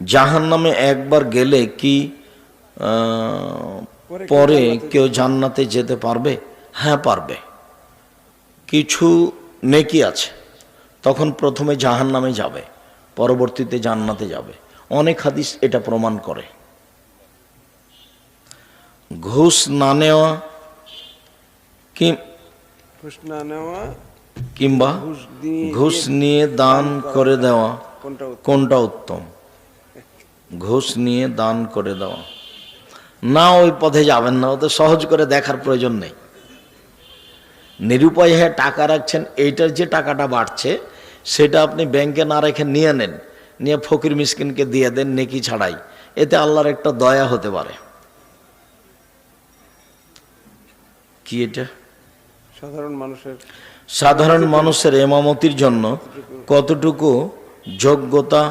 জাহান্নামে একবার গেলে কি পরে কেউ জান্নাতে যেতে পারবে? হ্যাঁ পারবে। কিছু নেকি আছে, তখন প্রথমে জাহান্নামে যাবে, পরবর্তীতে জান্নাতে যাবে। অনেক হাদিস এটা প্রমাণ করে। ঘুষ না নেওয়া কিংবা ঘুষ নিয়ে দান করে দেওয়া কোনটা উত্তম? ঘুষ নিয়ে দান করে দেওয়া। না, ওই পথে যাবেন না, ওতে সহজ করে দেখার প্রয়োজন নেই। নিরুপায় হয়ে টাকা রাখছেন, এইটার যে টাকাটা বাড়ছে সেটা আপনি ব্যাংকে না রেখে নিয়ে নেন, নিয়ে ফকির মিসকিনকে দিয়ে দেন নেকি ছাড়াই, এতে আল্লাহর একটা দয়া হতে পারে। কি এটা? সাধারণ মানুষের ইমামতির জন্য কতটুকু যোগ্যতা